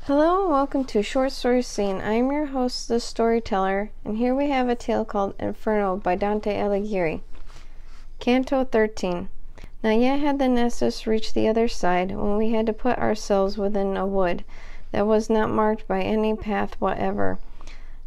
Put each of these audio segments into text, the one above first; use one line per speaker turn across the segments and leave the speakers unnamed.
Hello and welcome to Short Story Scene. I am your host, the storyteller, and here we have a tale called Inferno by Dante Alighieri. Canto 13. Not yet had the Nessus reached the other side, when we had to put ourselves within a wood that was not marked by any path whatever.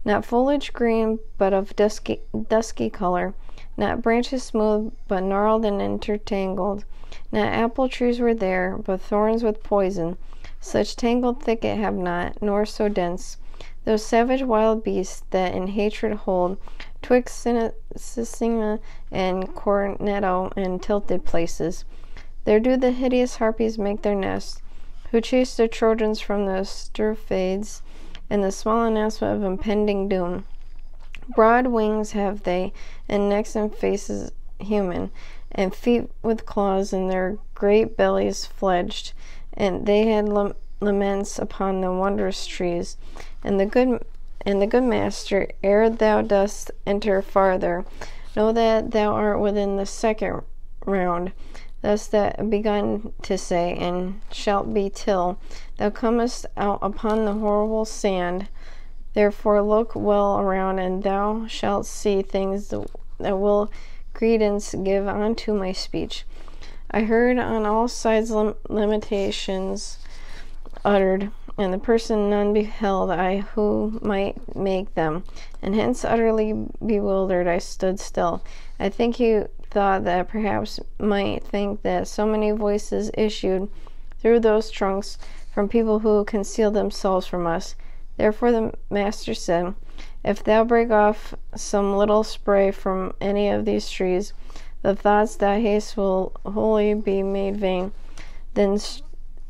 Not foliage green, but of dusky color. Not branches smooth, but gnarled and intertangled. Not apple trees were there, but thorns with poison. Such tangled thicket have not, nor so dense. Those savage wild beasts that in hatred hold, twixt Cicina and Cornetto and tilted places. There do the hideous harpies make their nest, who chase the Trojans from the Strophiades, and the small announcement of impending doom. Broad wings have they, and necks and faces human, and feet with claws, and their great bellies fledged, and they had laments upon the wondrous trees. And the good master, ere thou dost enter farther, know that thou art within the second round. Thus that begun to say, and shalt be till thou comest out upon the horrible sand. Therefore look well around, and thou shalt see things that will credence give unto my speech. I heard on all sides lamentations uttered, and the person none beheld I who might make them, and hence utterly bewildered I stood still. I think he thought that perhaps might think that so many voices issued through those trunks from people who concealed themselves from us. Therefore the master said, if thou break off some little spray from any of these trees, the thoughts thou hast will wholly be made vain. Then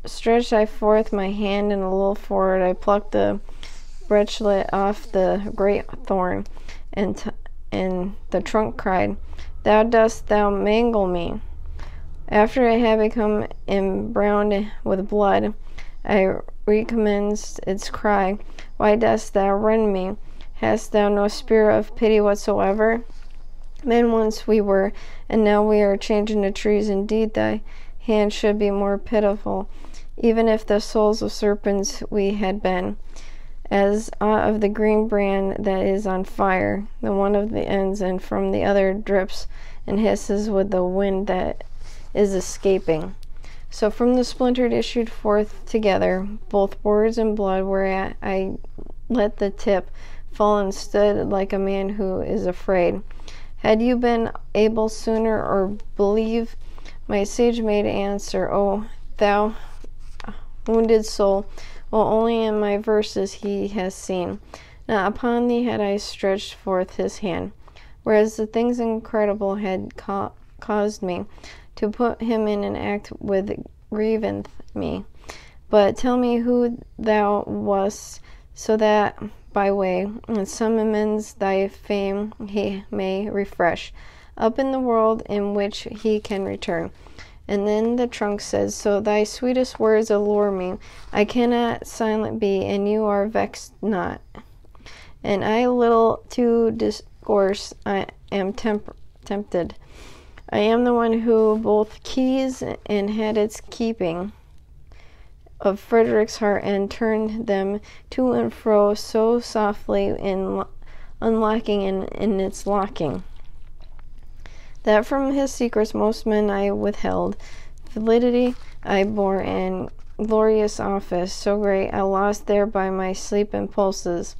stretched I forth my hand, and a little forward I plucked the branchlet off the great thorn, and the trunk cried, Thou dost thou mangle me. After it had become embrowned with blood, I recommenced its cry, Why dost thou rend me? Hast thou no spirit of pity whatsoever? Men once we were, and now we are changed into trees. Indeed, thy hand should be more pitiful, even if the souls of serpents we had been, as aught of the green brand that is on fire, the one of the ends, and from the other drips and hisses with the wind that is escaping. So from the splintered issued forth together, both words and blood, whereat I let the tip fall and stood like a man who is afraid. Had you been able sooner, or believe, my sage made answer, O thou wounded soul, well only in my verses he has seen. Not upon thee had I stretched forth his hand, whereas the things incredible had caused me to put him in an act with grieveth me. But tell me who thou wast, so that by way, and some amends thy fame he may refresh, up in the world in which he can return. And then the trunk says, So thy sweetest words allure me, I cannot silent be, and you are vexed not. And I little to discourse, I am tempted. I am the one who both keys and had its keeping of Frederick's heart, and turned them to and fro so softly in unlocking and in its locking, that from his secrets most men I withheld. Validity I bore, and glorious office so great I lost thereby my sleep and pulses.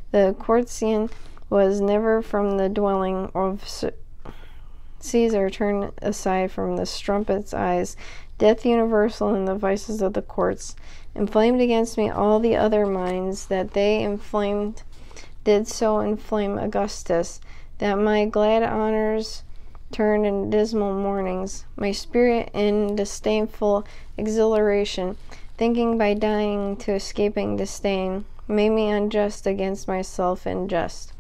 The courtesan was never from the dwelling of Caesar turned aside from the strumpet's eyes. Death universal in the vices of the courts inflamed against me all the other minds that they inflamed, did so inflame Augustus, that my glad honors turned in dismal mournings, my spirit in disdainful exhilaration, thinking by dying to escaping disdain, made me unjust against myself and just.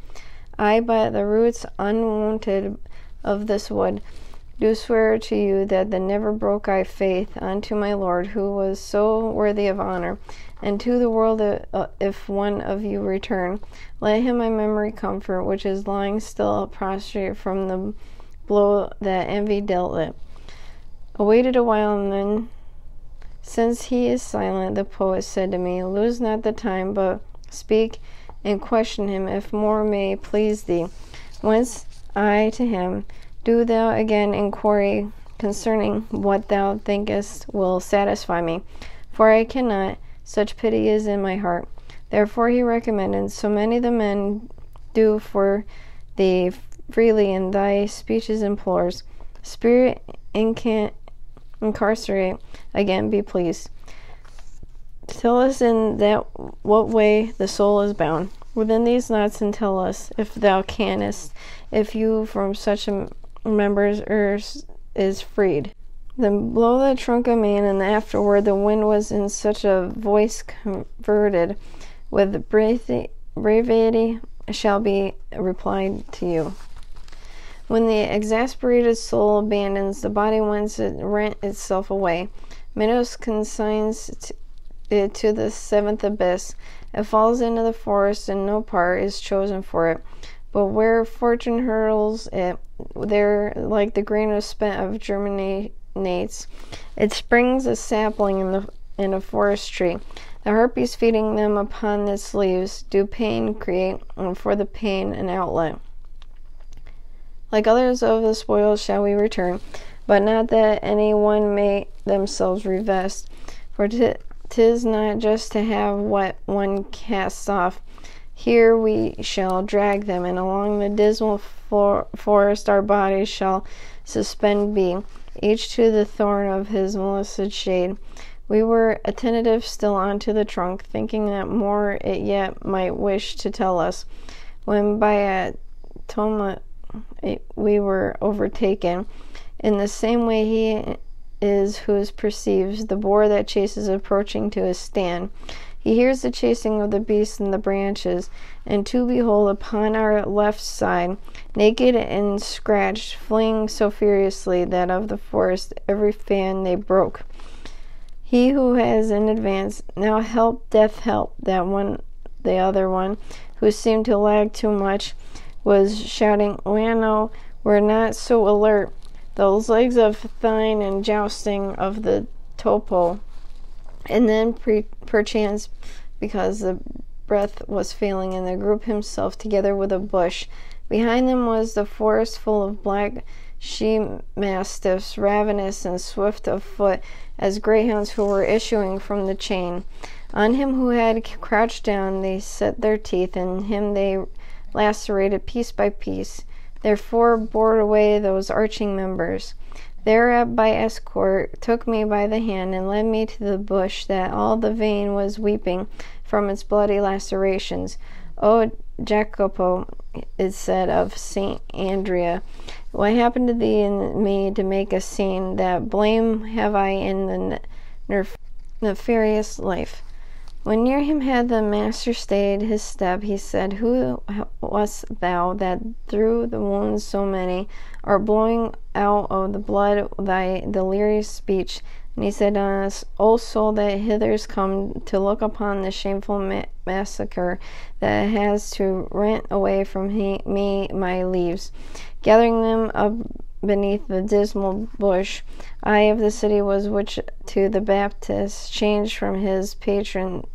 I, by the roots unwounded of this wood, do swear to you that never broke I faith unto my Lord, who was so worthy of honor, and to the world, if one of you return, let him my memory comfort, which is lying still prostrate from the blow that envy dealt it. Awaited a while, and then Since he is silent, the poet said to me, lose not the time, but speak and question him, if more may please thee. Whence I to him, do thou again inquiry concerning what thou thinkest will satisfy me, for I cannot, such pity is in my heart. Therefore he recommended, so many the men do for thee freely in thy speeches implores, spirit incarcerate again be pleased. Tell us in that what way the soul is bound within these knots, and tell us, if thou canst, if you from such members is freed. Then blow the trunk of man, and afterward the wind was in such a voice converted with brevity shall be replied to you. When the exasperated soul abandons the body whence it rent itself away, Minos consigns it to the seventh abyss. It falls into the forest, and no part is chosen for it. But where fortune hurls it, there, like the grain of spent of germinates, it springs a sapling in a forest tree. The harpies feeding them upon its leaves do pain create, and for the pain an outlet. Like others of the spoils shall we return, but not that any one may themselves revest. For 'tis not just to have what one casts off. Here we shall drag them, and along the dismal forest our bodies shall suspend be, each to the thorn of his molested shade. We were attentive still unto the trunk, thinking that more it yet might wish to tell us, when by a tumult we were overtaken. In the same way he is who perceives the boar that chases approaching to his stand. He hears the chasing of the beasts in the branches, and to behold upon our left side, naked and scratched, fleeing so furiously that of the forest every fan they broke. He who has in advance, now help, death help, that one, the other one, who seemed to lag too much, was shouting, Wano, we're not so alert. Those legs of thine and jousting of the topo. And then perchance, because the breath was failing, and the group himself together with a bush. Behind them was the forest full of black she-mastiffs, ravenous and swift of foot as greyhounds who were issuing from the chain. On him who had crouched down they set their teeth, and him they lacerated piece by piece. Therefore bore away those arching members. Thereat by escort took me by the hand, and led me to the bush that all the vein was weeping from its bloody lacerations. O Jacopo, it said of Saint Andrea, what happened to thee and me to make a scene? That blame have I in the nefarious life. When near him had the master stayed his step, he said, who wast thou that through the wounds so many are blowing out of the blood thy delirious speech? And he said on us, O soul that hither's come to look upon the shameful massacre that has to rent away from me my leaves, gathering them up beneath the dismal bush, I of the city was which to the Baptist changed from his patron,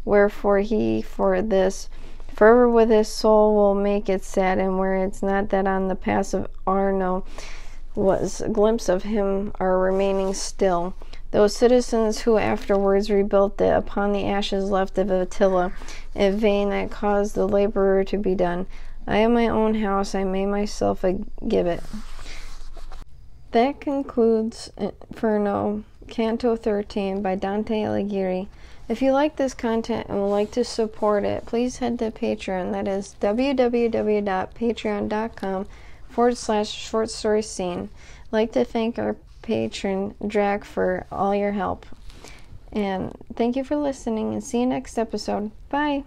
wherefore he for this forever with his soul will make it sad, and where it's not that on the pass of Arno was a glimpse of him are remaining still. Those citizens who afterwards rebuilt it upon the ashes left of Attila, in vain that caused the laborer to be done. I have my own house, I may myself give it. That concludes Inferno, Canto 13 by Dante Alighieri. If you like this content and would like to support it, please head to Patreon. That is www.patreon.com/shortstoryscene. I'd like to thank our patron, Drac, for all your help. And thank you for listening, and see you next episode. Bye!